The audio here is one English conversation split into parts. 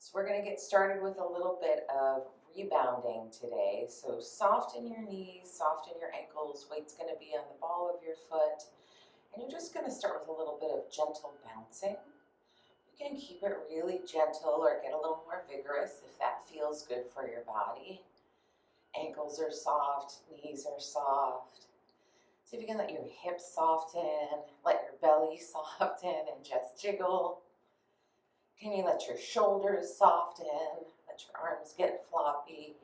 So we're going to get started with a little bit of rebounding today. So soften your knees, soften your ankles. Weight's going to be on the ball of your foot. And you're just going to start with a little bit of gentle bouncing. You can keep it really gentle or get a little more vigorous if that feels good for your body. Ankles are soft, knees are soft. See if you can let your hips soften, let your belly soften and just jiggle. Can you let your shoulders soften? Let your arms get floppy.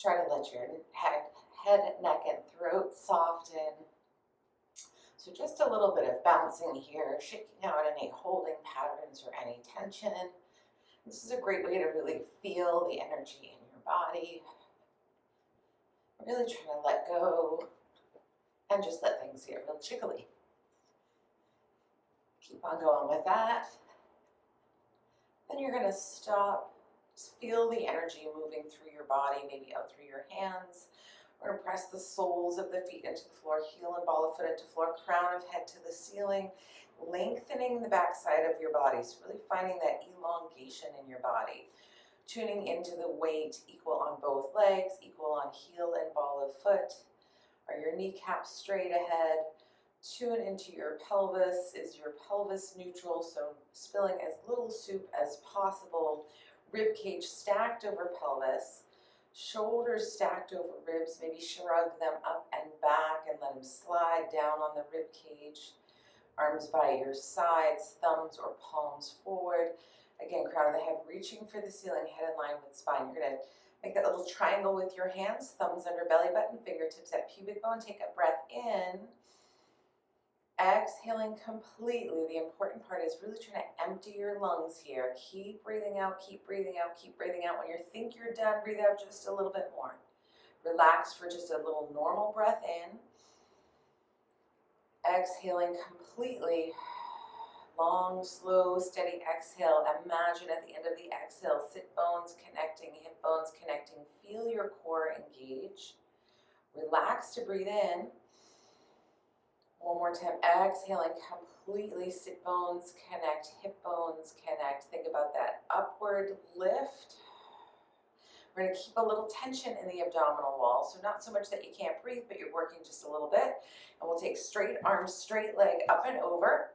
Try to let your head, neck, and throat soften. So just a little bit of bouncing here, shaking out any holding patterns or any tension. This is a great way to really feel the energy in your body. Really trying to let go and just let things get real jiggly. Keep on going with that. Then you're going to stop. Just feel the energy moving through your body, maybe out through your hands. We're going to press the soles of the feet into the floor, heel and ball of foot into floor, crown of head to the ceiling, lengthening the back side of your body. So really finding that elongation in your body. Tuning into the weight equal on both legs, equal on heel and ball of foot. Are your kneecaps straight ahead? Tune into your pelvis. Is your pelvis neutral? So spilling as little soup as possible. Rib cage stacked over pelvis. Shoulders stacked over ribs. Maybe shrug them up and back and let them slide down on the rib cage. Arms by your sides, thumbs or palms forward. Again, crown of the head reaching for the ceiling, head in line with spine. You're going to make that little triangle with your hands, thumbs under belly button, fingertips at pubic bone. Take a breath in. Exhaling completely. The important part is really trying to empty your lungs here. Keep breathing out, keep breathing out, keep breathing out. When you think you're done, breathe out just a little bit more. Relax for just a little normal breath in. Exhaling completely. Long, slow, steady exhale. Imagine at the end of the exhale, sit bones connecting, hip bones connecting. Feel your core engage. Relax to breathe in. One more time, exhaling completely, sit bones connect, hip bones connect. Think about that upward lift. We're going to keep a little tension in the abdominal wall, so not so much that you can't breathe, but you're working just a little bit. And we'll take straight arms, straight leg up and over.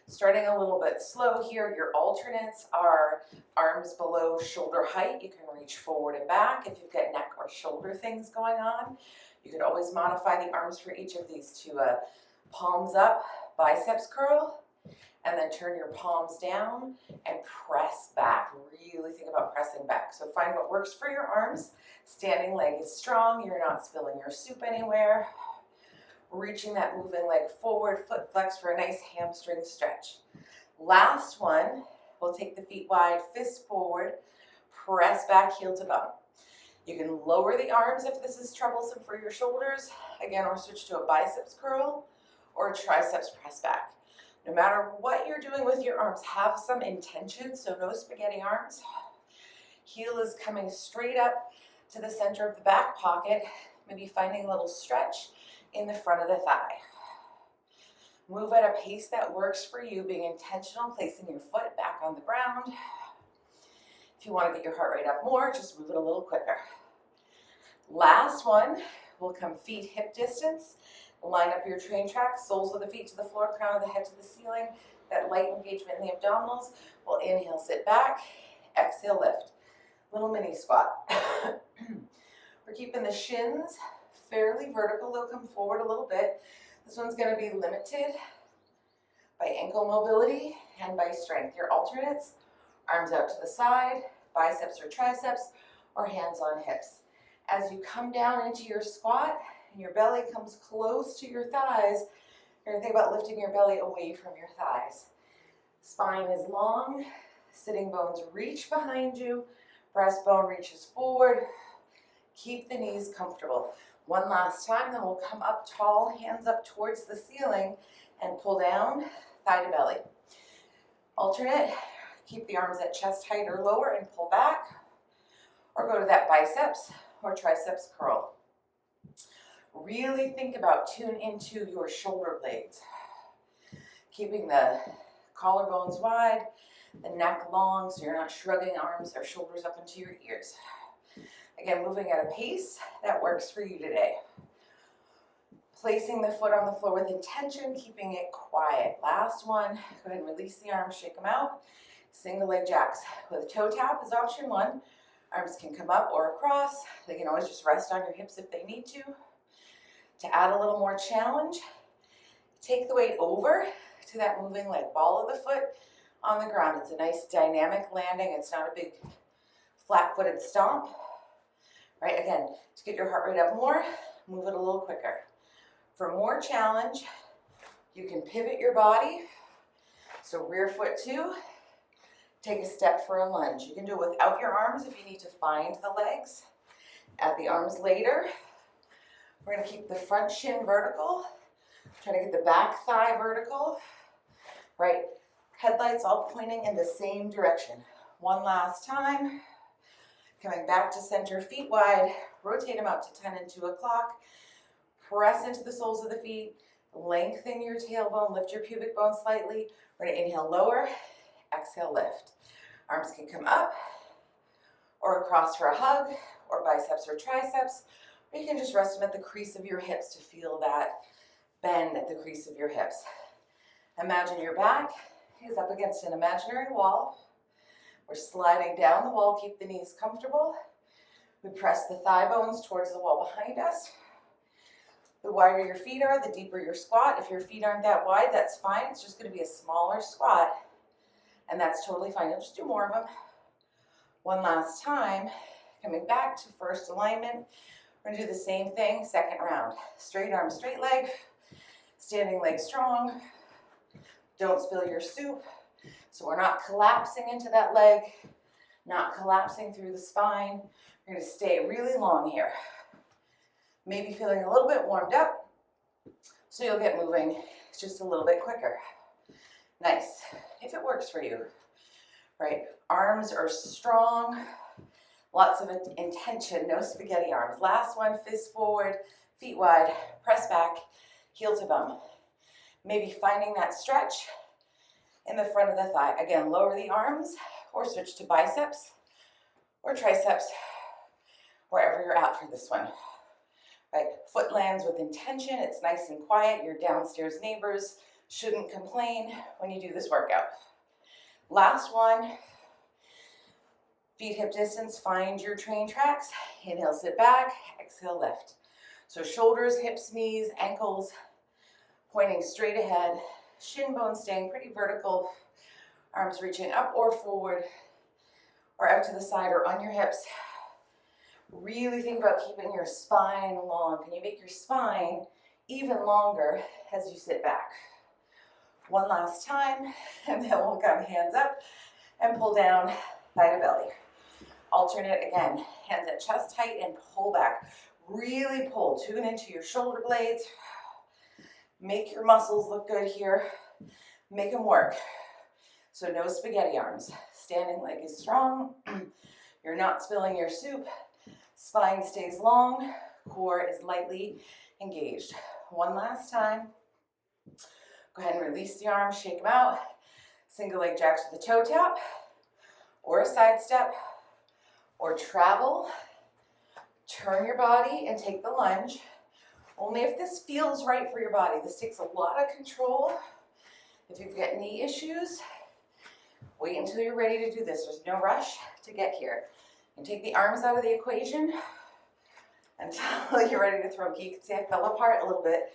Starting a little bit slow here, your alternates are arms below shoulder height. You can reach forward and back if you've got neck or shoulder things going on. You could always modify the arms for each of these to palms up, biceps curl, and then turn your palms down and press back. Really think about pressing back. So find what works for your arms. Standing leg is strong. You're not spilling your soup anywhere. Reaching that moving leg forward, foot flex for a nice hamstring stretch. Last one, we'll take the feet wide, fist forward, press back, heel to bum. You can lower the arms if this is troublesome for your shoulders, again, or switch to a biceps curl or a triceps press back. No matter what you're doing with your arms, have some intention, so no spaghetti arms. Heel is coming straight up to the center of the back pocket, maybe finding a little stretch in the front of the thigh. Move at a pace that works for you, being intentional, placing your foot back on the ground. If you want to get your heart rate up more, just move it a little quicker. Last one, will come feet hip distance. Line up your train track, soles of the feet to the floor, crown of the head to the ceiling. That light engagement in the abdominals. We'll inhale, sit back, exhale, lift. Little mini squat. We're keeping the shins fairly vertical. They'll come forward a little bit. This one's going to be limited by ankle mobility and by strength. Your alternates, arms out to the side, biceps or triceps, or hands on hips. As you come down into your squat and your belly comes close to your thighs, you're going to think about lifting your belly away from your thighs. Spine is long, sitting bones reach behind you, breastbone reaches forward. Keep the knees comfortable. One last time, then we'll come up tall, hands up towards the ceiling, and pull down, thigh to belly. Alternate, keep the arms at chest height or lower and pull back, or go to that biceps or triceps curl. Really think about, tune into your shoulder blades. Keeping the collarbones wide, The neck long, so you're not shrugging arms or shoulders up into your ears. Again, moving at a pace that works for you today. Placing the foot on the floor with intention, keeping it quiet. Last one, go ahead and release the arms, shake them out. Single leg jacks with a toe tap is option one. Arms can come up or across. They can always just rest on your hips if they need to. To add a little more challenge, take the weight over to that moving leg, ball of the foot on the ground. It's a nice dynamic landing. It's not a big flat-footed stomp. Right, again, to get your heart rate up more, move it a little quicker. For more challenge, you can pivot your body. So rear foot two, take a step for a lunge. You can do it without your arms if you need to find the legs. Add the arms later. We're gonna keep the front shin vertical. Try to get the back thigh vertical. Right, headlights all pointing in the same direction. One last time. Coming back to center, feet wide. Rotate them out to 10 and 2 o'clock. Press into the soles of the feet. Lengthen your tailbone. Lift your pubic bone slightly. We're going to inhale, lower. Exhale, lift. Arms can come up or across for a hug or biceps or triceps. Or you can just rest them at the crease of your hips to feel that bend at the crease of your hips. Imagine your back is up against an imaginary wall. We're sliding down the wall. Keep the knees comfortable. We press the thigh bones towards the wall behind us. The wider your feet are, the deeper your squat. If your feet aren't that wide, that's fine. It's just going to be a smaller squat, and that's totally fine. You'll just do more of them. One last time, coming back to first alignment. We're going to do the same thing, second round. Straight arm, straight leg, standing leg strong. Don't spill your soup. So we're not collapsing into that leg, not collapsing through the spine. We're going to stay really long here. Maybe feeling a little bit warmed up, so you'll get moving just a little bit quicker. Nice, if it works for you. Right, arms are strong, lots of intention, no spaghetti arms. Last one, fist forward, feet wide, press back, heel to bum. Maybe finding that stretch in the front of the thigh. Again, lower the arms or switch to biceps or triceps, wherever you're at for this one. Right, foot lands with intention. It's nice and quiet. Your downstairs neighbors shouldn't complain when you do this workout. Last one, feet hip distance, find your train tracks. Inhale, sit back, exhale, lift. So shoulders, hips, knees, ankles, pointing straight ahead. Shin bones staying pretty vertical. Arms reaching up or forward or out to the side or on your hips. Really think about keeping your spine long. Can you make your spine even longer as you sit back? One last time, and then we'll come hands up and pull down thigh to belly. Alternate again, hands at chest height and pull back. Really pull, tune into your shoulder blades. Make your muscles look good here. Make them work. So no spaghetti arms. Standing leg is strong. You're not spilling your soup. Spine stays long, core is lightly engaged. One last time. Go ahead and release the arms, shake them out. Single leg jacks with a toe tap, or a side step, or travel. Turn your body and take the lunge. Only if this feels right for your body. This takes a lot of control. If you've got knee issues, wait until you're ready to do this. There's no rush to get here. And take the arms out of the equation until you're ready to throw. You can see I fell apart a little bit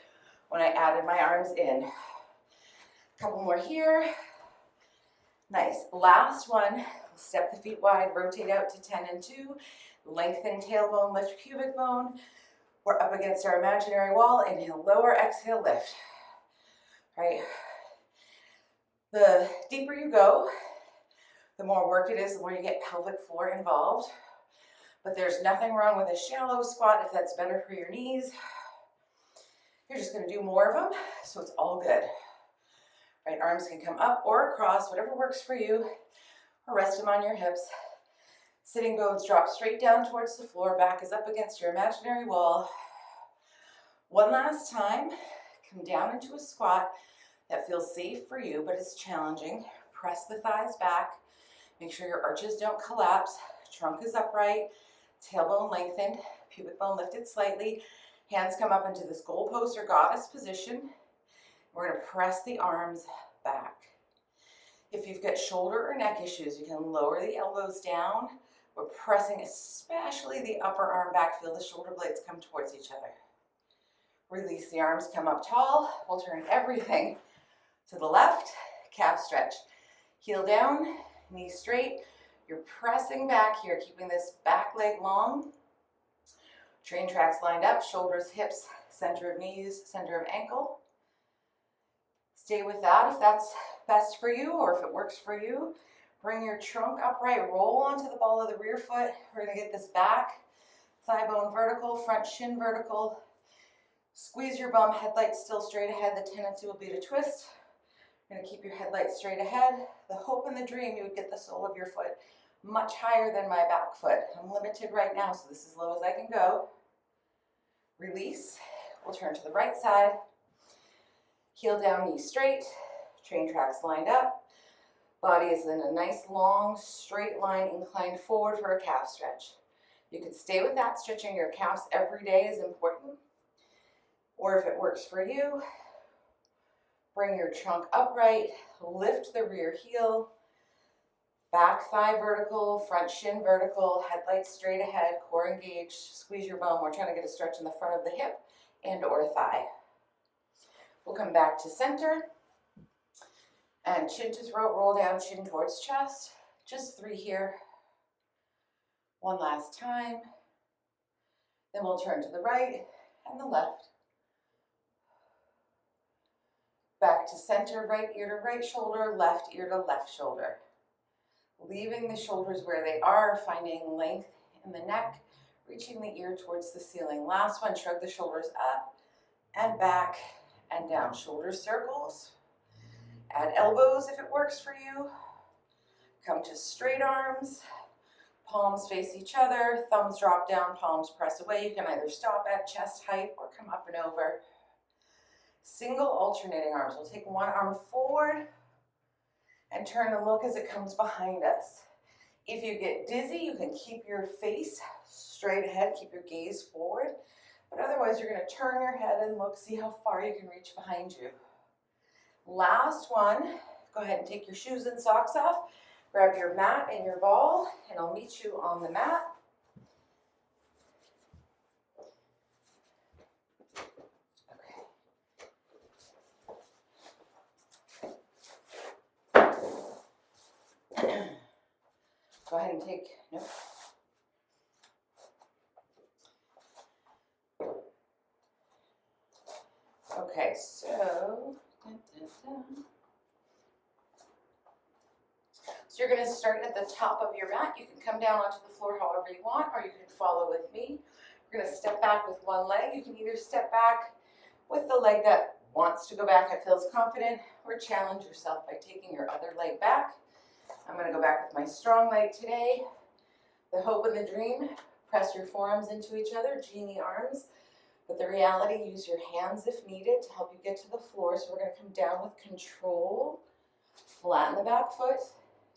when I added my arms in. A couple more here. Nice. Last one. Step the feet wide, rotate out to 10 and 2. Lengthen tailbone, lift pubic bone. We're up against our imaginary wall. Inhale, lower, exhale, lift. Right. The deeper you go, the more work it is, the more you get pelvic floor involved. But there's nothing wrong with a shallow squat if that's better for your knees. You're just going to do more of them, so it's all good. Right, arms can come up or across, whatever works for you, or rest them on your hips. Sitting bones drop straight down towards the floor, back is up against your imaginary wall. One last time, come down into a squat that feels safe for you, but it's challenging. Press the thighs back. Make sure your arches don't collapse. Trunk is upright, tailbone lengthened, pubic bone lifted slightly. Hands come up into this goalpost or goddess position. We're going to press the arms back. If you've got shoulder or neck issues, you can lower the elbows down. We're pressing especially the upper arm back. Feel the shoulder blades come towards each other. Release the arms, come up tall. We'll turn everything to the left. Calf stretch. Heel down, knees straight. You're pressing back here, keeping this back leg long. Train tracks lined up, shoulders, hips, center of knees, center of ankle. Stay with that if that's best for you or if it works for you. Bring your trunk upright, roll onto the ball of the rear foot. We're going to get this back, thigh bone vertical, front shin vertical. Squeeze your bum, headlights still straight ahead. The tendency will be to twist. You're going to keep your headlights straight ahead. The hope and the dream, you would get the sole of your foot much higher than my back foot. I'm limited right now, so this is as low as I can go. Release. We'll turn to the right side. Heel down, knee straight. Train tracks lined up. Body is in a nice long straight line inclined forward for a calf stretch. You could stay with that. Stretching your calves every day is important. Or if it works for you, bring your trunk upright, lift the rear heel, back thigh vertical, front shin vertical, headlights straight ahead, core engaged, squeeze your bum. We're trying to get a stretch in the front of the hip and or thigh. We'll come back to center. And chin to throat, roll down, chin towards chest. Just 3 here. One last time. Then we'll turn to the right and the left. Back to center, right ear to right shoulder, left ear to left shoulder. Leaving the shoulders where they are, finding length in the neck, reaching the ear towards the ceiling. Last one, shrug the shoulders up and back and down. Shoulder circles. Add elbows if it works for you. Come to straight arms. Palms face each other. Thumbs drop down, palms press away. You can either stop at chest height or come up and over. Single alternating arms. We'll take one arm forward and turn and look as it comes behind us. If you get dizzy, you can keep your face straight ahead, keep your gaze forward. But otherwise, you're going to turn your head and look, see how far you can reach behind you. Last one, go ahead and take your shoes and socks off. Grab your mat and your ball, and I'll meet you on the mat. Okay. Go ahead and take, nope. Okay, so, So you're going to start at the top of your mat. You can come down onto the floor however you want, or you can follow with me. You're going to step back with one leg. You can either step back with the leg that wants to go back and feels confident, or challenge yourself by taking your other leg back. I'm going to go back with my strong leg today. The hope and the dream, press your forearms into each other, genie arms. But the reality, use your hands if needed to help you get to the floor. So we're going to come down with control. Flatten the back foot.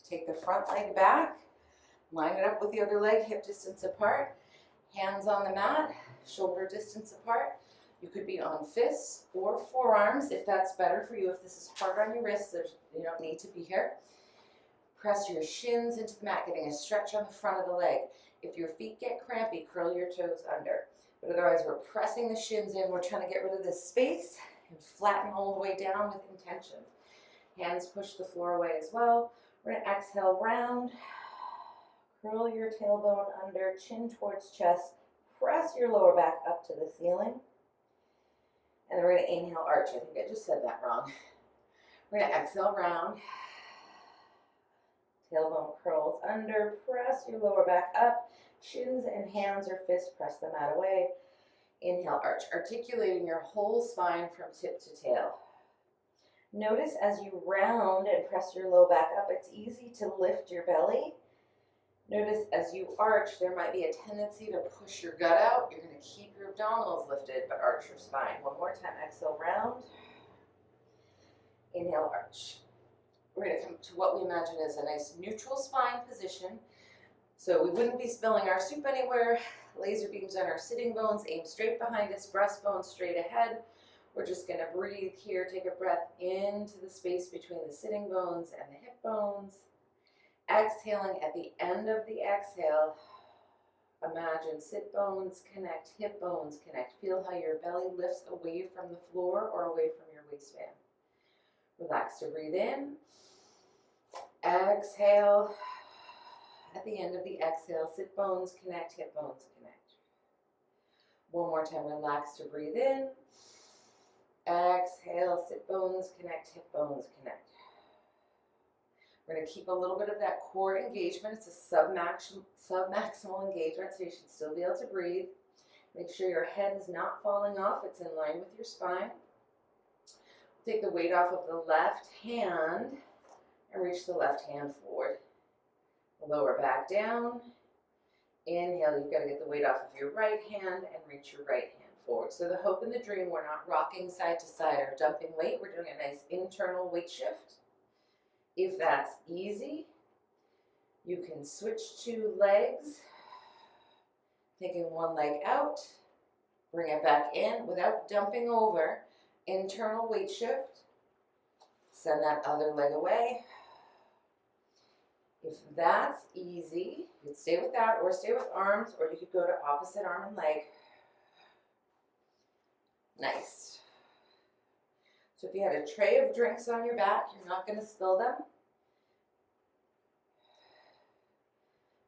Take the front leg back. Line it up with the other leg, hip distance apart. Hands on the mat, shoulder distance apart. You could be on fists or forearms if that's better for you. If this is hard on your wrists, you don't need to be here. Press your shins into the mat, getting a stretch on the front of the leg. If your feet get crampy, curl your toes under. But otherwise, we're pressing the shins in. We're trying to get rid of this space and flatten all the way down with intention. Hands push the floor away as well. We're going to exhale, round. Curl your tailbone under, chin towards chest. Press your lower back up to the ceiling. And then we're going to inhale, arch. I think I just said that wrong. We're going to exhale, round. Tailbone curls under. Press your lower back up. Shins and hands or fists press the mat away. Inhale, arch. Articulating your whole spine from tip to tail. Notice as you round and press your low back up, it's easy to lift your belly. Notice as you arch, there might be a tendency to push your gut out. You're going to keep your abdominals lifted, but arch your spine. One more time, exhale, round. Inhale, arch. We're going to come to what we imagine is a nice neutral spine position. So we wouldn't be spilling our soup anywhere. Laser beams on our sitting bones, aim straight behind us, breastbone straight ahead. We're just going to breathe here, take a breath into the space between the sitting bones and the hip bones. Exhaling at the end of the exhale, imagine sit bones connect, hip bones connect. Feel how your belly lifts away from the floor or away from your waistband. Relax to breathe in. Exhale. At the end of the exhale, sit bones connect, hip bones connect. One more time, relax to breathe in. Exhale, sit bones connect, hip bones connect. We're going to keep a little bit of that core engagement. It's a submaximal engagement, so you should still be able to breathe. Make sure your head is not falling off. It's in line with your spine. Take the weight off of the left hand and reach the left hand forward. Lower back down. Inhale, you've got to get the weight off of your right hand and reach your right hand forward. So the hope and the dream, we're not rocking side to side or dumping weight. We're doing a nice internal weight shift. If that's easy, you can switch to legs, taking one leg out, bring it back in without dumping over. Internal weight shift. Send that other leg away. If that's easy, you could stay with that or stay with arms, or you could go to opposite arm and leg. Nice. So if you had a tray of drinks on your back, you're not going to spill them.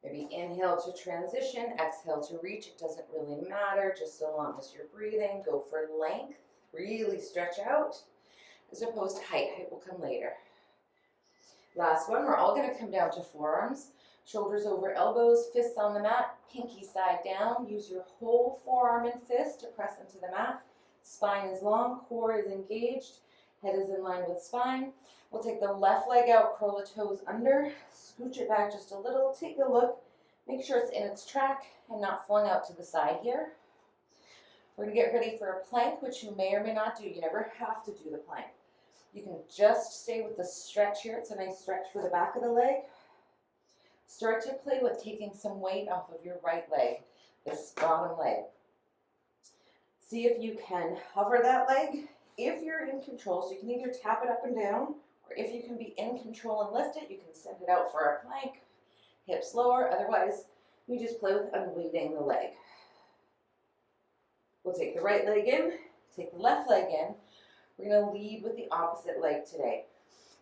Maybe inhale to transition, exhale to reach. It doesn't really matter, just so long as you're breathing. Go for length. Really stretch out as opposed to height. Height will come later. Last one, we're all going to come down to forearms. Shoulders over elbows, fists on the mat, pinky side down. Use your whole forearm and fist to press into the mat. Spine is long, core is engaged, head is in line with spine. We'll take the left leg out, curl the toes under, scooch it back just a little, take a look, make sure it's in its track and not flung out to the side here. We're going to get ready for a plank, which you may or may not do. You never have to do the plank. You can just stay with the stretch here. It's a nice stretch for the back of the leg. Start to play with taking some weight off of your right leg, this bottom leg. See if you can hover that leg if you're in control. So you can either tap it up and down, or if you can be in control and lift it, you can send it out for a plank, hips lower. Otherwise, you just play with unweighting the leg. We'll take the right leg in, take the left leg in. We're going to lead with the opposite leg today.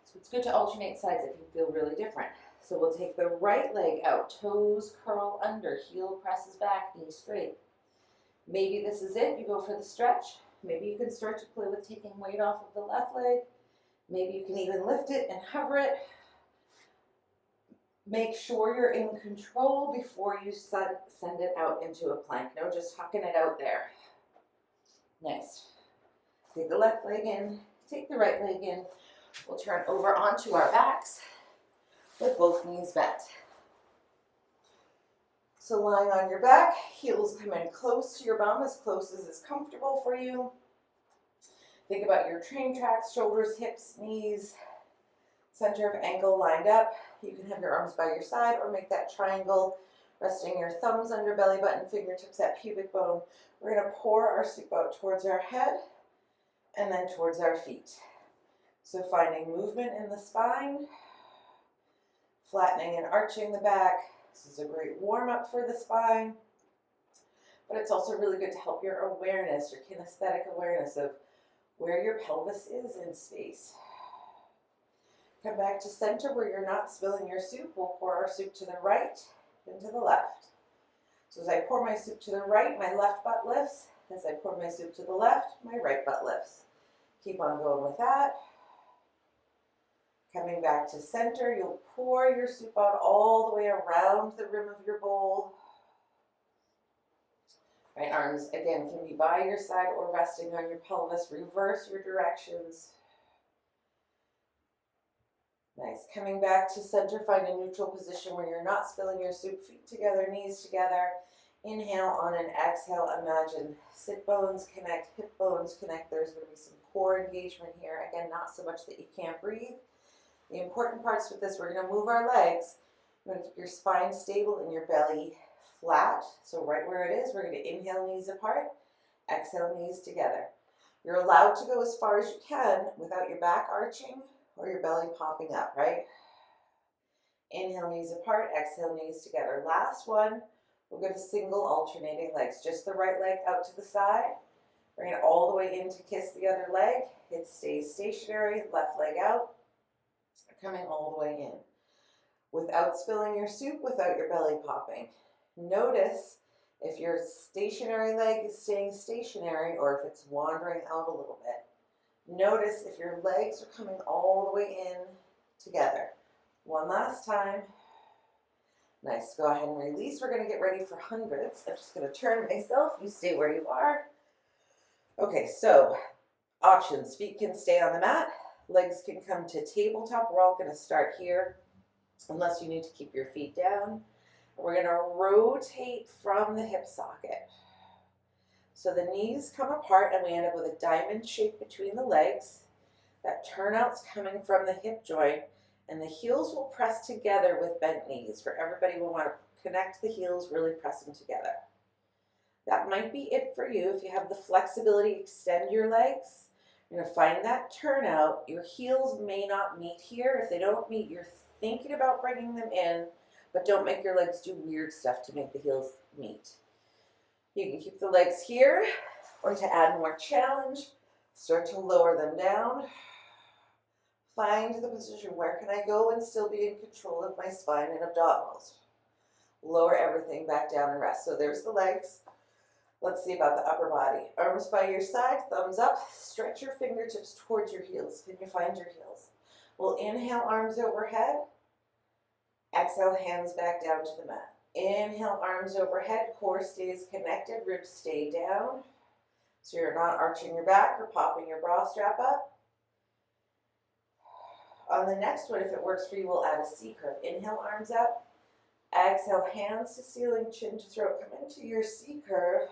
So it's good to alternate sides. It can feel really different. So we'll take the right leg out, toes curl under, heel presses back, knee straight. Maybe this is it. You go for the stretch. Maybe you can start to play with taking weight off of the left leg. Maybe you can even lift it and hover it. Make sure you're in control before you send it out into a plank. No, just hucking it out there. Nice. Take the left leg in, take the right leg in. We'll turn over onto our backs with both knees bent. So lying on your back, heels come in close to your bum, as close as is comfortable for you. Think about your train tracks, shoulders, hips, knees, center of ankle lined up. You can have your arms by your side or make that triangle, resting your thumbs under belly button, fingertips at pubic bone. We're going to pour our soup out towards our head and then towards our feet. So finding movement in the spine, flattening and arching the back. This is a great warm-up for the spine, but it's also really good to help your awareness, your kinesthetic awareness of where your pelvis is in space. Come back to center where you're not spilling your soup. We'll pour our soup to the right, then to the left. So as I pour my soup to the right, my left butt lifts. As I pour my soup to the left, my right butt lifts. Keep on going with that. Coming back to center, you'll pour your soup out all the way around the rim of your bowl. Right arms, again, can be by your side or resting on your pelvis. Reverse your directions. Nice. Coming back to center, find a neutral position where you're not spilling your soup. Feet together, knees together. Inhale on an exhale. Imagine sit bones connect, hip bones connect. There's going to be some core engagement here. Again, not so much that you can't breathe. The important parts with this, we're going to move our legs. We're going to keep your spine stable and your belly flat. So right where it is, we're going to inhale, knees apart, exhale, knees together. You're allowed to go as far as you can without your back arching or your belly popping up, right? Inhale, knees apart, exhale, knees together. Last one, we're going to single alternating legs. Just the right leg out to the side. Bring it all the way in to kiss the other leg. It stays stationary, left leg out, coming all the way in. Without spilling your soup, without your belly popping. Notice if your stationary leg is staying stationary or if it's wandering out a little bit. Notice if your legs are coming all the way in together. One last time. Nice. Go ahead and release. We're going to get ready for hundreds. I'm just going to turn myself. You stay where you are. Okay, so options. Feet can stay on the mat. Legs can come to tabletop. We're all going to start here, unless you need to keep your feet down. We're going to rotate from the hip socket. So the knees come apart and we end up with a diamond shape between the legs. That turnout's coming from the hip joint, and the heels will press together with bent knees. For everybody, we want to connect the heels, really press them together. That might be it for you. If you have the flexibility, extend your legs. You're going to find that turnout. Your heels may not meet here. If they don't meet, you're thinking about bringing them in, but don't make your legs do weird stuff to make the heels meet. You can keep the legs here, or to add more challenge, start to lower them down. Find the position. Where can I go and still be in control of my spine and abdominals? Lower everything back down and rest. So there's the legs. Let's see about the upper body. Arms by your side, thumbs up. Stretch your fingertips towards your heels. Can you find your heels? We'll inhale, arms overhead. Exhale, hands back down to the mat. Inhale, arms overhead. Core stays connected. Ribs stay down. So you're not arching your back or popping your bra strap up. On the next one, if it works for you, we'll add a C curve. Inhale, arms up. Exhale, hands to ceiling, chin to throat. Come into your C curve.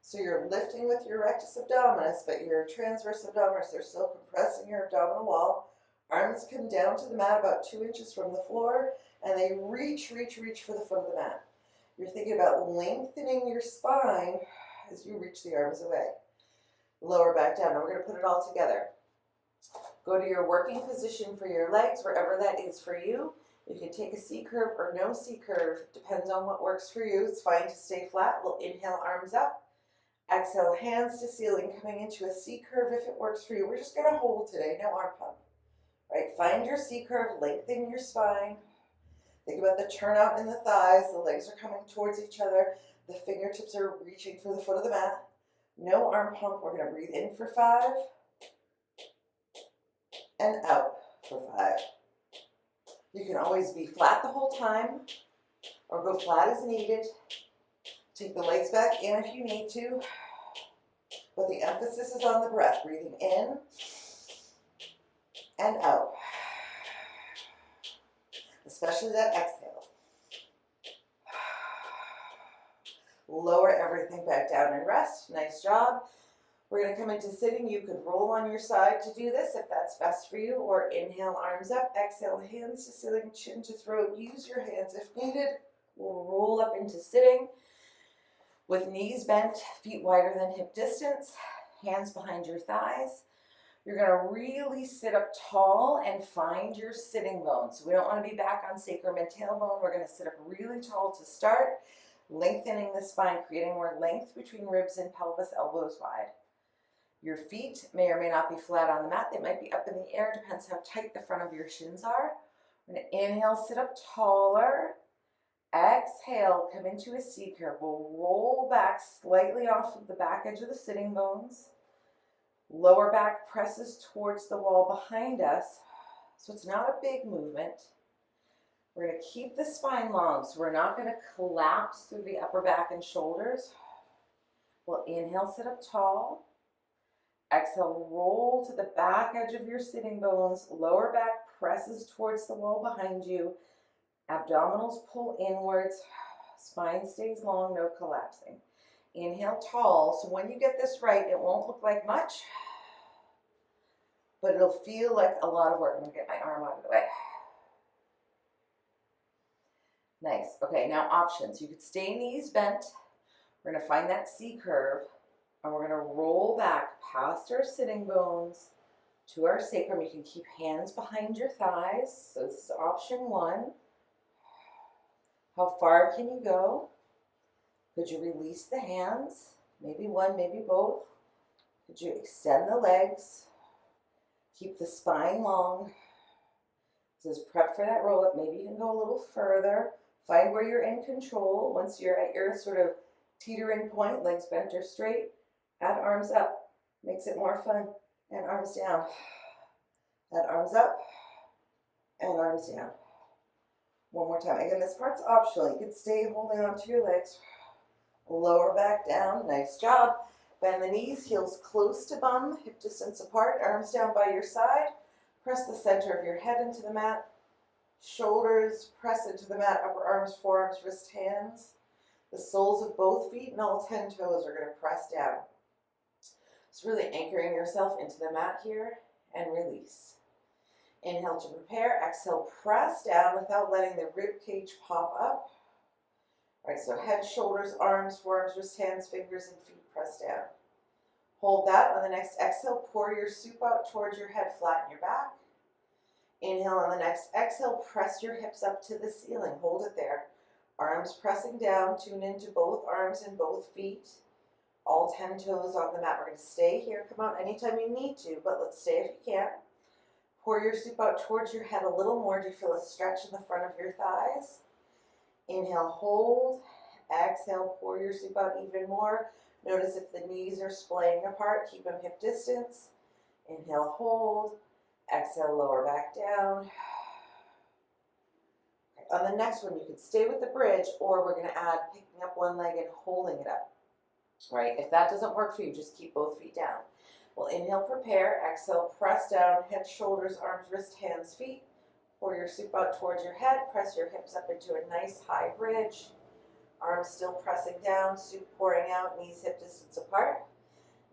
So you're lifting with your rectus abdominis, but your transverse abdominis are still compressing your abdominal wall. Arms come down to the mat about 2 inches from the floor, and they reach for the foot of the mat. You're thinking about lengthening your spine as you reach the arms away. Lower back down. Now we're going to put it all together. Go to your working position for your legs, wherever that is for you. You can take a C curve or no C curve. Depends on what works for you. It's fine to stay flat. We'll inhale, arms up. Exhale, hands to ceiling, coming into a C curve if it works for you. We're just going to hold today, no arm pump. Right? Find your C curve, lengthen your spine. Think about the turnout in the thighs. The legs are coming towards each other. The fingertips are reaching for the foot of the mat. No arm pump. We're going to breathe in for 5 and out for 5. You can always be flat the whole time or go flat as needed. Take the legs back in if you need to, but the emphasis is on the breath. Breathing in and out, especially that exhale. Lower everything back down and rest. Nice job. We're going to come into sitting. You could roll on your side to do this if that's best for you, or inhale, arms up. Exhale, hands to ceiling, chin to throat. Use your hands if needed. We'll roll up into sitting with knees bent, feet wider than hip distance, hands behind your thighs. You're going to really sit up tall and find your sitting bones. We don't want to be back on sacrum and tailbone. We're going to sit up really tall to start, lengthening the spine, creating more length between ribs and pelvis, elbows wide. Your feet may or may not be flat on the mat. They might be up in the air, depends how tight the front of your shins are. We're going to inhale, sit up taller. Exhale, come into a C curve. We'll roll back slightly off of the back edge of the sitting bones. Lower back presses towards the wall behind us. So it's not a big movement. We're going to keep the spine long, so we're not going to collapse through the upper back and shoulders. We'll inhale, sit up tall. Exhale, roll to the back edge of your sitting bones. Lower back presses towards the wall behind you. Abdominals pull inwards. Spine stays long, no collapsing. Inhale, tall. So when you get this right, it won't look like much. but it'll feel like a lot of work. I'm gonna get my arm out of the way. Nice. Okay, now options. You could stay knees bent. We're gonna find that C curve, and we're gonna roll back past our sitting bones to our sacrum. You can keep hands behind your thighs. So this is option one. How far can you go? Could you release the hands? Maybe one, maybe both. Could you extend the legs? Keep the spine long. This is prep for that roll up. Maybe you can go a little further. Find where you're in control. Once you're at your sort of teetering point, legs bent or straight, add arms up. Makes it more fun. And arms down. Add arms up and arms down. One more time. Again, this part's optional. You can stay holding on to your legs. Lower back down. Nice job. Bend the knees, heels close to bum, hip distance apart, arms down by your side. Press the center of your head into the mat. Shoulders press into the mat, upper arms, forearms, wrist, hands. The soles of both feet and all 10 toes are going to press down. It's really anchoring yourself into the mat here and release. Inhale to prepare, exhale, press down without letting the rib cage pop up. All right, so head, shoulders, arms, forearms, wrist, hands, fingers, and feet press down. Hold that. On the next exhale, pour your soup out towards your head, flatten your back. Inhale on the next exhale, press your hips up to the ceiling. Hold it there. Arms pressing down, tune into both arms and both feet. All 10 toes on the mat. We're going to stay here. Come out anytime you need to, but let's stay if you can. Pour your soup out towards your head a little more. Do you feel a stretch in the front of your thighs? Inhale, hold. Exhale, pour your soup out even more. Notice if the knees are splaying apart. Keep them hip distance. Inhale, hold. Exhale, lower back down. On the next one, you can stay with the bridge, or we're going to add picking up one leg and holding it up. Right? If that doesn't work for you, just keep both feet down. Well, inhale, prepare. Exhale, press down. Head, shoulders, arms, wrist, hands, feet. Pour your soup out towards your head. Press your hips up into a nice high bridge. Arms still pressing down. Soup pouring out. Knees hip distance apart.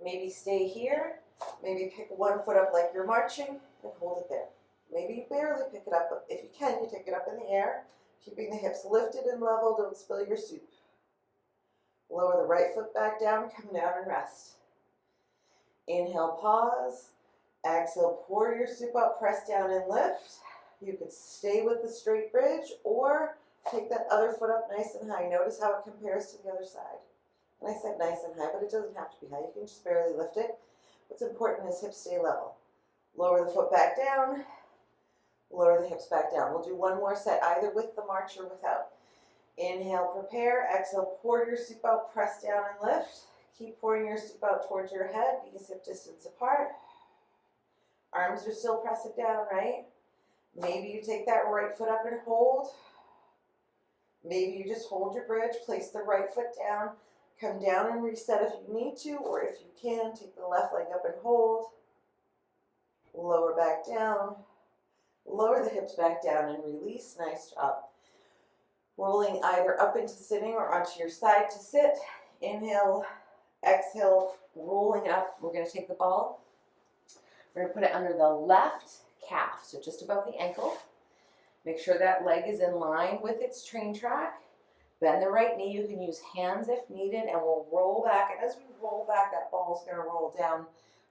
Maybe stay here. Maybe pick one foot up like you're marching and hold it there. Maybe you barely pick it up, but if you can, you take it up in the air, keeping the hips lifted and level. Don't spill your soup. Lower the right foot back down. Come down and rest. Inhale, pause. Exhale, pour your soup out. Press down and lift. You could stay with the straight bridge or take that other foot up nice and high. Notice how it compares to the other side. And I said nice and high, but it doesn't have to be high. You can just barely lift it. What's important is hips stay level. Lower the foot back down. Lower the hips back down. We'll do one more set, either with the march or without. Inhale, prepare. Exhale, pour your soup out. Press down and lift. Keep pouring your soup out towards your head. Knees hip distance apart. Arms are still pressing down, right? Maybe you take that right foot up and hold. Maybe you just hold your bridge. Place the right foot down. Come down and reset if you need to, or if you can, take the left leg up and hold. Lower back down. Lower the hips back down and release. Nice job. Rolling either up into sitting or onto your side to sit. Inhale, exhale, rolling up. We're going to take the ball. We're going to put it under the left calf, so just above the ankle. Make sure that leg is in line with its train track. Bend the right knee. You can use hands if needed, and we'll roll back. And as we roll back, that ball is going to roll down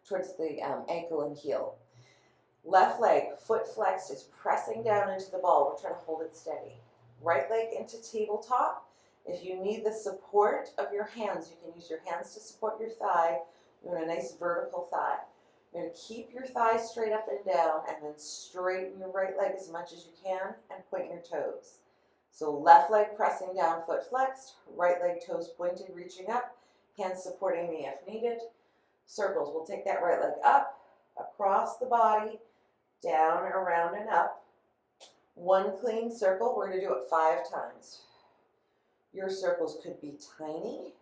towards the ankle and heel. Left leg, foot flexed, is pressing down into the ball. We're trying to hold it steady. Right leg into tabletop. If you need the support of your hands, you can use your hands to support your thigh. You want a nice vertical thigh. You're going to keep your thighs straight up and down, and then straighten your right leg as much as you can and point your toes. So left leg pressing down, foot flexed, right leg toes pointed, reaching up, hands supporting me if needed. Circles, we'll take that right leg up, across the body, down, around, and up. One clean circle, we're going to do it 5 times. Your circles could be tiny,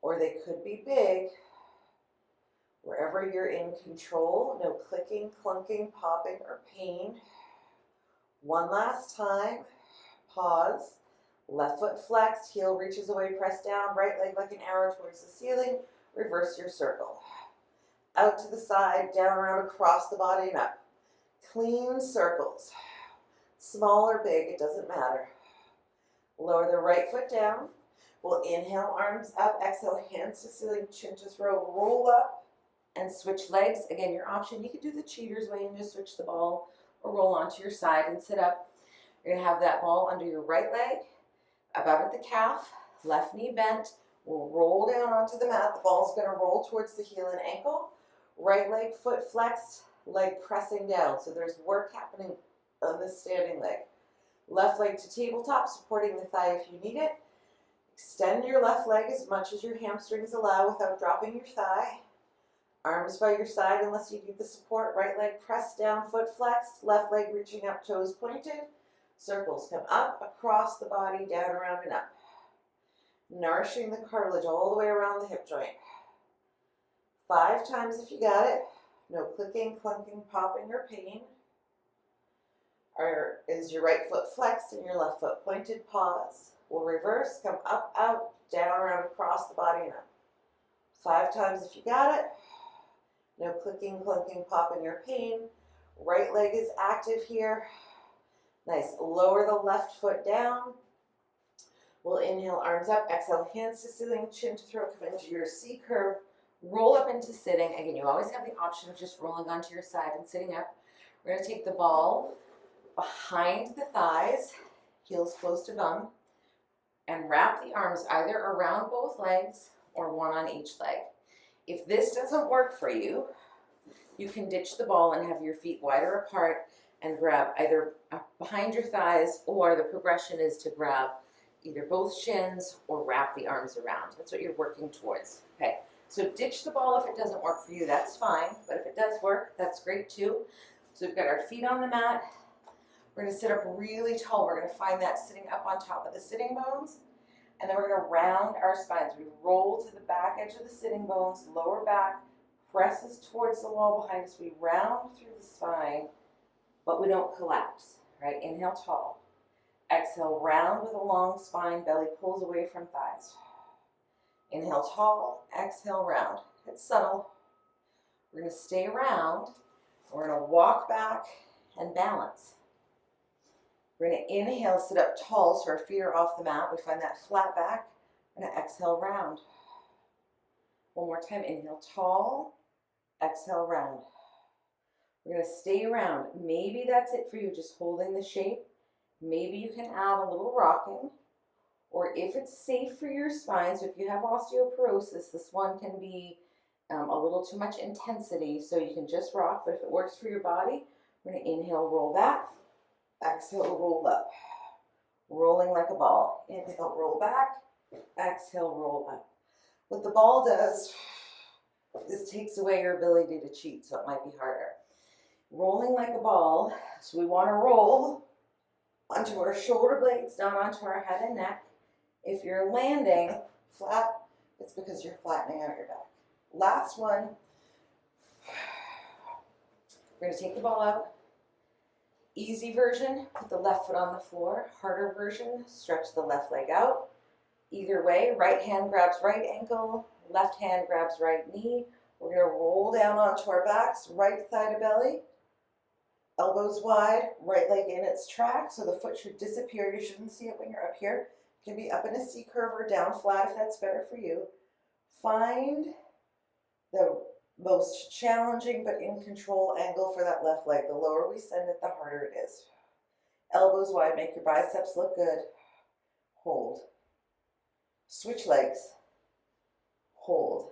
or they could be big. Wherever you're in control, no clicking, clunking, popping, or pain. One last time. Pause. Left foot flexed, heel reaches away, press down, right leg like an arrow towards the ceiling. Reverse your circle. out to the side, down, around, across the body and up. Clean circles. Small or big, it doesn't matter. Lower the right foot down. We'll inhale, arms up. Exhale, hands to ceiling, chin to throat. Roll up and switch legs. Again, your option, you could do the cheater's way and just switch the ball or roll onto your side and sit up. You're going to have that ball under your right leg, about at the calf, left knee bent. We'll roll down onto the mat. The ball's going to roll towards the heel and ankle. Right leg, foot flexed, leg pressing down. So there's work happening on this standing leg. Left leg to tabletop, supporting the thigh if you need it. Extend your left leg as much as your hamstrings allow without dropping your thigh. Arms by your side unless you need the support. Right leg pressed down, foot flexed. Left leg reaching up, toes pointed. Circles come up, across the body, down, around, and up. Nourishing the cartilage all the way around the hip joint. 5 times if you got it. No clicking, clunking, popping, or pain. Or is your right foot flexed and your left foot pointed? Pause. We'll reverse, come up, out, down, around, across the body, and up. 5 times if you got it. No clicking, clunking, popping, or pain. Right leg is active here. Nice. Lower the left foot down. We'll inhale, arms up. Exhale, hands to ceiling, chin to throat. Come into your C curve. Roll up into sitting. Again, you always have the option of just rolling onto your side and sitting up. We're going to take the ball behind the thighs, heels close to bum, and wrap the arms either around both legs or one on each leg. If this doesn't work for you, you can ditch the ball and have your feet wider apart and grab either behind your thighs, or the progression is to grab either both shins or wrap the arms around. That's what you're working towards. Okay, so ditch the ball if it doesn't work for you, that's fine. But if it does work, that's great too. So we've got our feet on the mat. We're going to sit up really tall. We're going to find that sitting up on top of the sitting bones. And then we're going to round our spines. We roll to the back edge of the sitting bones, lower back, presses towards the wall behind us. We round through the spine, but we don't collapse, right? Inhale, tall. Exhale, round with a long spine. Belly pulls away from thighs. Inhale, tall. Exhale, round. It's subtle. We're going to stay round. We're going to walk back and balance. We're going to inhale, sit up tall so our feet are off the mat. We find that flat back. We're going to exhale, round. One more time. Inhale, tall. Exhale, round. We're going to stay round. Maybe that's it for you, just holding the shape. Maybe you can add a little rocking. Or if it's safe for your spine, so if you have osteoporosis, this one can be a little too much intensity, so you can just rock. But if it works for your body, we're going to inhale, roll back. Exhale, roll up. Rolling like a ball. Inhale, roll back. Exhale, roll up. What the ball does is takes away your ability to cheat, so it might be harder. Rolling like a ball, so we want to roll onto our shoulder blades, not onto our head and neck. If you're landing flat, it's because you're flattening out your back. Last one. We're going to take the ball out. Easy version, put the left foot on the floor. Harder version, stretch the left leg out. Either way, right hand grabs right ankle, left hand grabs right knee. We're going to roll down onto our backs, right thigh to belly. Elbows wide, right leg in its track, so the foot should disappear. You shouldn't see it when you're up here. It can be up in a C curve or down flat if that's better for you. Find the most challenging but in control angle for that left leg. The lower we send it, the harder it is. Elbows wide, make your biceps look good. Hold. Switch legs. Hold.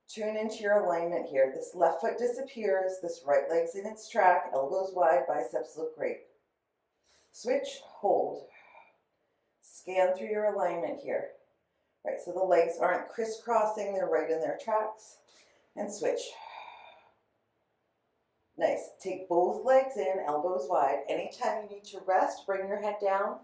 Tune into your alignment here. This left foot disappears, this right leg's in its track, elbows wide, biceps look great. Switch, hold. Scan through your alignment here. Right, so the legs aren't crisscrossing, they're right in their tracks. And switch. Nice. Take both legs in, elbows wide. Anytime you need to rest, bring your head down.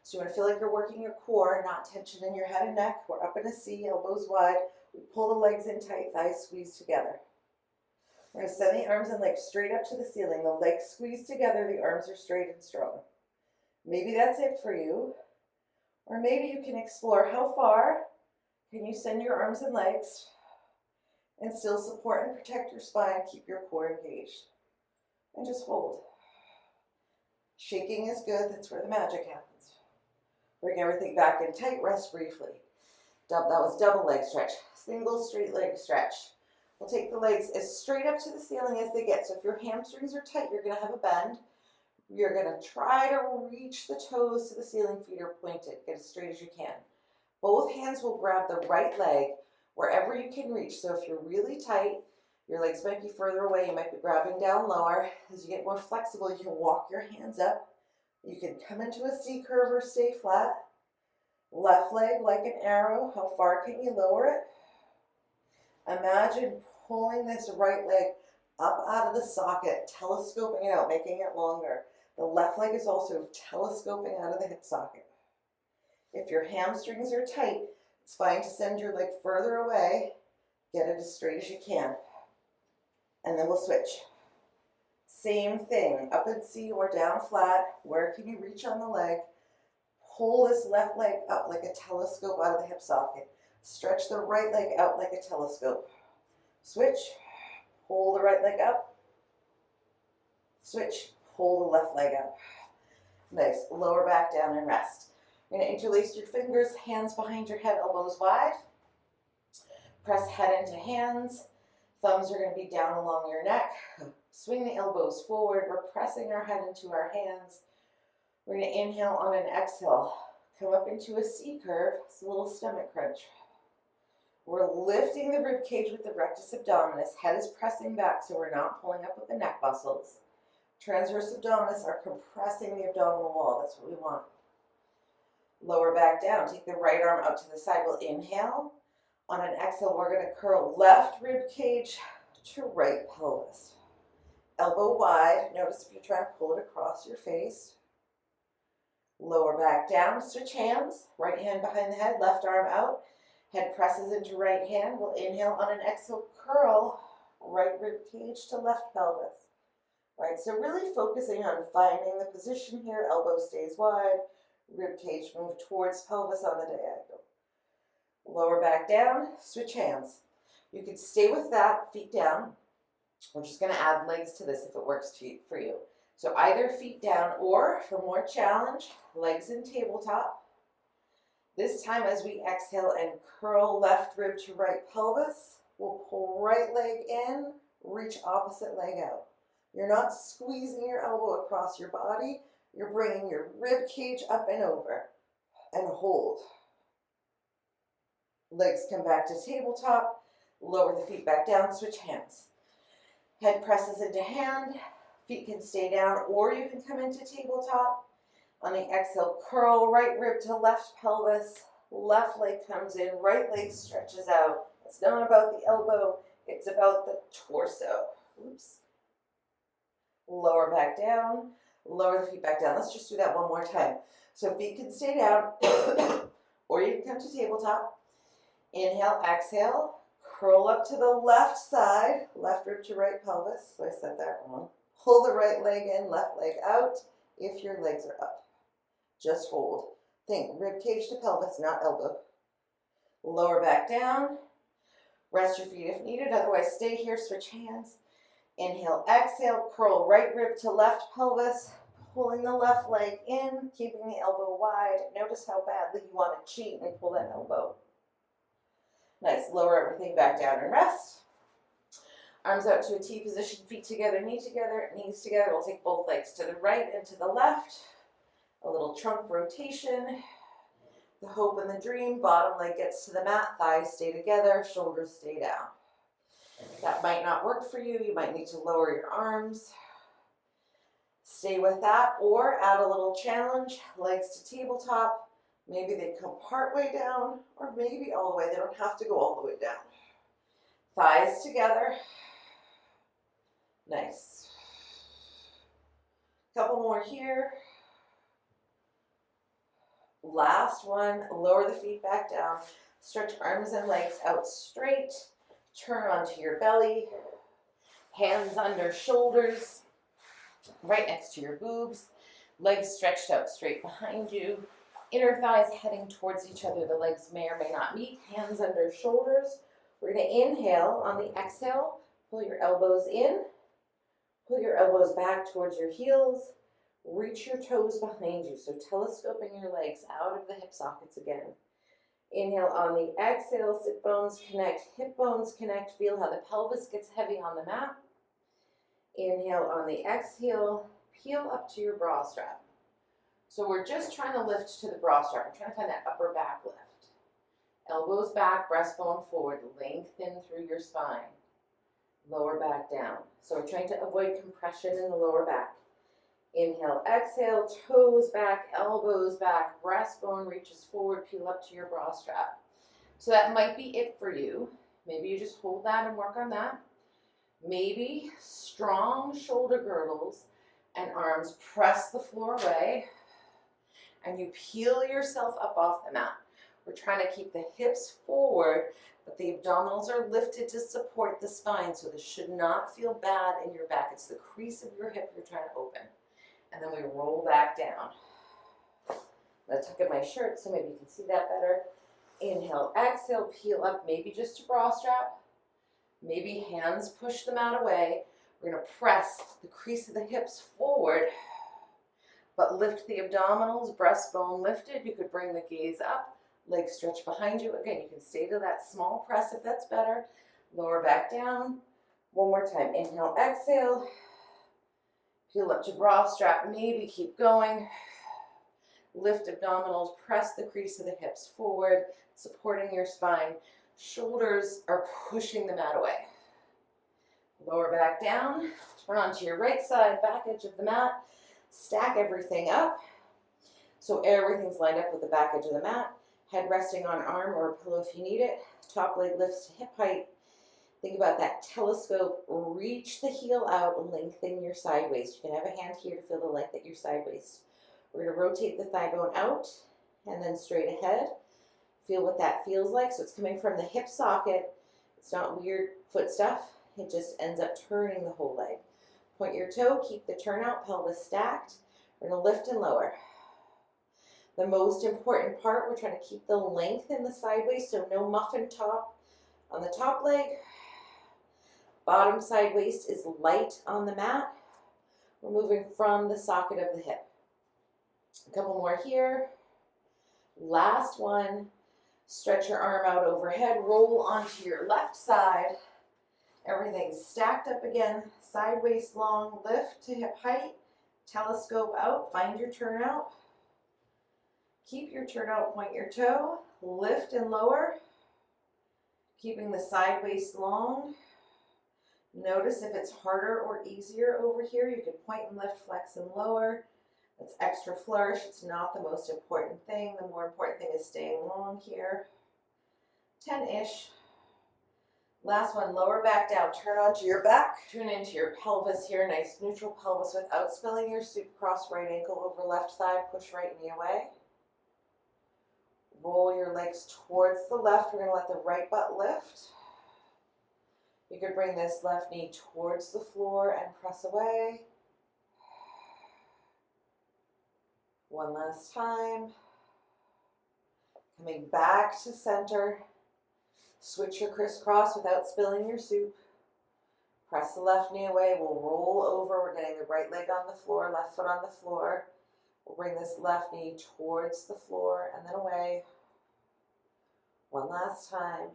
So you want to feel like you're working your core, not tension in your head and neck. We're up in a C, elbows wide. We pull the legs in tight, thighs squeeze together. We're going to send the arms and legs straight up to the ceiling. The legs squeeze together, the arms are straight and strong. Maybe that's it for you. Or maybe you can explore how far can you send your arms and legs and still support and protect your spine. Keep your core engaged. And just hold. Shaking is good. That's where the magic happens. Bring everything back in tight. Rest briefly. That was double leg stretch. Single straight leg stretch. We'll take the legs as straight up to the ceiling as they get. So if your hamstrings are tight, you're going to have a bend. You're going to try to reach the toes to the ceiling. Feet are pointed. Get as straight as you can. Both hands will grab the right leg wherever you can reach. So if you're really tight, your legs might be further away. You might be grabbing down lower. As you get more flexible, you can walk your hands up. You can come into a C curve or stay flat. Left leg like an arrow. How far can you lower it? Imagine pulling this right leg up out of the socket, telescoping it out, making it longer. The left leg is also telescoping out of the hip socket. If your hamstrings are tight, it's fine to send your leg further away. Get it as straight as you can. And then we'll switch. Same thing, up at C or down flat. Where can you reach on the leg? Pull this left leg up like a telescope out of the hip socket. Stretch the right leg out like a telescope. Switch. Pull the right leg up. Switch. Pull the left leg up. Nice. Lower back down and rest. You're going to interlace your fingers, hands behind your head, elbows wide. Press head into hands. Thumbs are going to be down along your neck. Swing the elbows forward. We're pressing our head into our hands. We're going to inhale on an exhale. Come up into a C curve. It's a little stomach crunch. We're lifting the rib cage with the rectus abdominis. Head is pressing back so we're not pulling up with the neck muscles. Transverse abdominis are compressing the abdominal wall. That's what we want. Lower back down. Take the right arm out to the side. We'll inhale. On an exhale, we're going to curl left rib cage to right pelvis. Elbow wide. Notice if you're trying to pull it across your face. Lower back down. Switch hands. Right hand behind the head. Left arm out. Head presses into right hand. We'll inhale. On an exhale, curl right rib cage to left pelvis. Right, so really focusing on finding the position here. Elbow stays wide. Rib cage move towards pelvis on the diagonal. Lower back down. Switch hands. You could stay with that, feet down. We're just going to add legs to this if it works for you. So either feet down or, for more challenge, legs in tabletop. This time as we exhale and curl left rib to right pelvis, we'll pull right leg in, reach opposite leg out. You're not squeezing your elbow across your body. You're bringing your rib cage up and over. And hold. Legs come back to tabletop. Lower the feet back down. Switch hands. Head presses into hand. Feet can stay down or you can come into tabletop. On the exhale, curl right rib to left pelvis. Left leg comes in. Right leg stretches out. It's not about the elbow. It's about the torso. Oops. Lower back down, lower the feet back down. Let's just do that one more time. So feet can stay down, or you can come to tabletop. Inhale, exhale, curl up to the left side, left rib to right pelvis. So I said that wrong. Pull the right leg in, left leg out, if your legs are up. Just hold. Think rib cage to pelvis, not elbow. Lower back down. Rest your feet if needed, otherwise stay here, switch hands. Inhale, exhale, curl right rib to left pelvis, pulling the left leg in, keeping the elbow wide. Notice how badly you want to cheat and pull that elbow. Nice, lower everything back down and rest. Arms out to a T position, feet together, knees together. We'll take both legs to the right and to the left. A little trunk rotation. The hope and the dream, bottom leg gets to the mat, thighs stay together, shoulders stay down. That might not work for you. You might need to lower your arms. Stay with that or add a little challenge. Legs to tabletop. Maybe they come part way down or maybe all the way. They don't have to go all the way down. Thighs together. Nice. Couple more here. Last one. Lower the feet back down. Stretch arms and legs out straight. Turn onto your belly, hands under shoulders, right next to your boobs, legs stretched out straight behind you, inner thighs heading towards each other. The legs may or may not meet, hands under shoulders. We're going to inhale. On the exhale, pull your elbows in, pull your elbows back towards your heels, reach your toes behind you. So telescoping your legs out of the hip sockets again. Inhale on the exhale, sit bones connect, hip bones connect. Feel how the pelvis gets heavy on the mat. Inhale on the exhale, peel up to your bra strap. So we're just trying to lift to the bra strap. We're trying to find that upper back lift. Elbows back, breastbone forward, lengthen through your spine. Lower back down. So we're trying to avoid compression in the lower back. Inhale, exhale, toes back, elbows back, breastbone reaches forward, peel up to your bra strap. So that might be it for you. Maybe you just hold that and work on that. Maybe strong shoulder girdles and arms press the floor away, and you peel yourself up off the mat. We're trying to keep the hips forward, but the abdominals are lifted to support the spine, so this should not feel bad in your back. It's the crease of your hip you're trying to open. And then we roll back down. I'm going to tuck in my shirt so maybe you can see that better. Inhale, exhale, peel up, maybe just to bra strap. Maybe hands push the mat away. We're going to press the crease of the hips forward, but lift the abdominals, breastbone lifted. You could bring the gaze up, legs stretch behind you. Again, you can stay to that small press if that's better. Lower back down. One more time. Inhale, exhale. Peel up to bra strap, maybe keep going. Lift abdominals, press the crease of the hips forward, supporting your spine. Shoulders are pushing the mat away. Lower back down, turn onto your right side, back edge of the mat. Stack everything up. So everything's lined up with the back edge of the mat. Head resting on arm or a pillow if you need it. Top leg lifts to hip height. Think about that telescope. Reach the heel out, lengthen your side waist. You can have a hand here to feel the length at your side waist. We're going to rotate the thigh bone out and then straight ahead. Feel what that feels like. So it's coming from the hip socket. It's not weird foot stuff. It just ends up turning the whole leg. Point your toe, keep the turn out, pelvis stacked. We're going to lift and lower. The most important part, we're trying to keep the length in the side waist, so no muffin top on the top leg. Bottom side waist is light on the mat. We're moving from the socket of the hip. A couple more here. Last one. Stretch your arm out overhead. Roll onto your left side. Everything's stacked up again. Side waist long. Lift to hip height. Telescope out. Find your turnout. Keep your turnout. Point your toe. Lift and lower. Keeping the side waist long. Notice if it's harder or easier over here. You can point and lift, flex and lower. That's extra flourish. It's not the most important thing. The more important thing is staying long here. 10-ish. Last one, lower back down. Turn onto your back. Tune into your pelvis here. Nice neutral pelvis without spilling your soup. Cross right ankle over left thigh. Push right knee away. Roll your legs towards the left. We're going to let the right butt lift. You could bring this left knee towards the floor and press away. One last time. Coming back to center. Switch your crisscross without spilling your soup. Press the left knee away. We'll roll over. We're getting the right leg on the floor, left foot on the floor. We'll bring this left knee towards the floor and then away. One last time.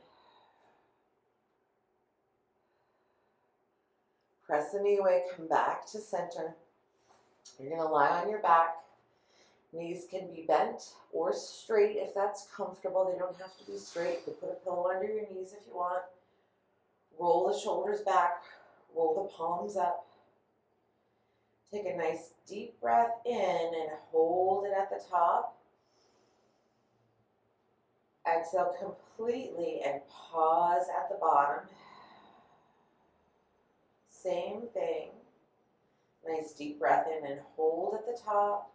Press the knee away, come back to center. You're going to lie on your back. Knees can be bent or straight if that's comfortable. They don't have to be straight. You can put a pillow under your knees if you want. Roll the shoulders back. Roll the palms up. Take a nice deep breath in and hold it at the top. Exhale completely and pause at the bottom. Same thing. Nice deep breath in and hold at the top.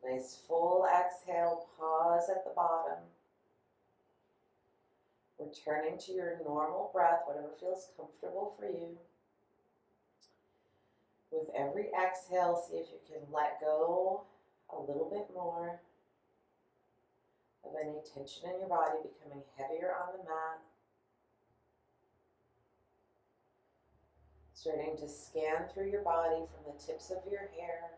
Nice full exhale, pause at the bottom. Returning to your normal breath, whatever feels comfortable for you. With every exhale, see if you can let go a little bit more. of any tension in your body becoming heavier on the mat. Starting to scan through your body from the tips of your hair,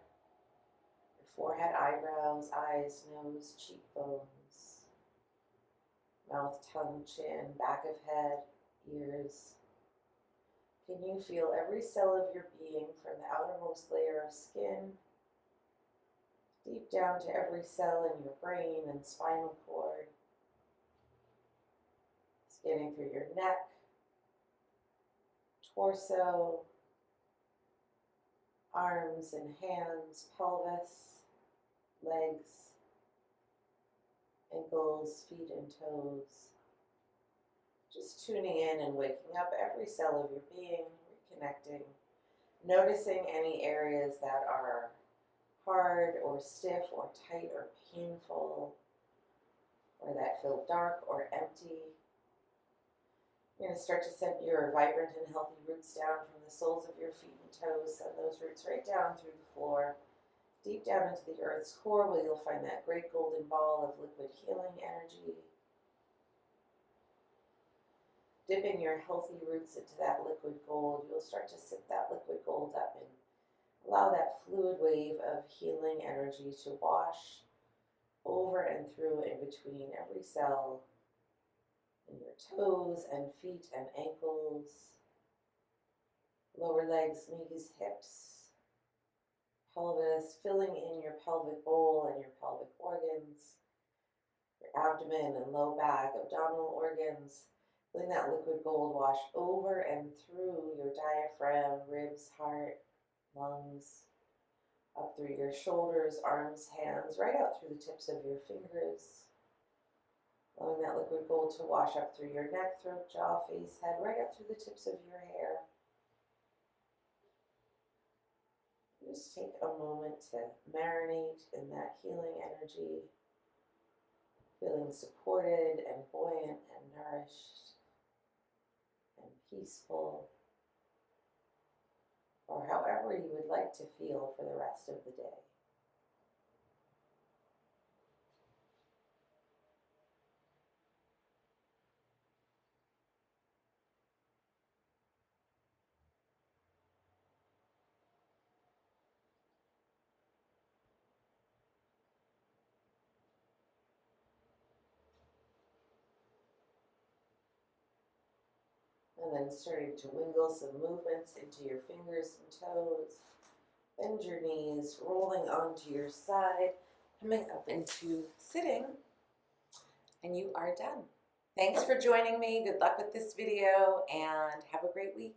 your forehead, eyebrows, eyes, nose, cheekbones, mouth, tongue, chin, back of head, ears. Can you feel every cell of your being from the outermost layer of skin deep down to every cell in your brain and spinal cord, scanning through your neck, torso, arms and hands, pelvis, legs, ankles, feet and toes. Just tuning in and waking up every cell of your being, reconnecting, noticing any areas that are hard or stiff or tight or painful, or that feel dark or empty. You're going to start to send your vibrant and healthy roots down from the soles of your feet and toes. Send those roots right down through the floor, deep down into the earth's core, where you'll find that great golden ball of liquid healing energy. Dipping your healthy roots into that liquid gold, you'll start to sip that liquid gold up and allow that fluid wave of healing energy to wash over and through in between every cell in your toes and feet and ankles, lower legs, knees, hips, pelvis, filling in your pelvic bowl and your pelvic organs, your abdomen and low back, abdominal organs, letting that liquid gold wash over and through your diaphragm, ribs, heart, lungs, up through your shoulders, arms, hands, right out through the tips of your fingers. Allowing that liquid gold to wash up through your neck, throat, jaw, face, head, right up through the tips of your hair. Just take a moment to marinate in that healing energy, feeling supported and buoyant and nourished and peaceful, or however you would like to feel for the rest of the day. And then starting to wiggle some movements into your fingers and toes. Bend your knees, rolling onto your side, coming up into sitting, and you are done. Thanks for joining me. Good luck with this video, and have a great week.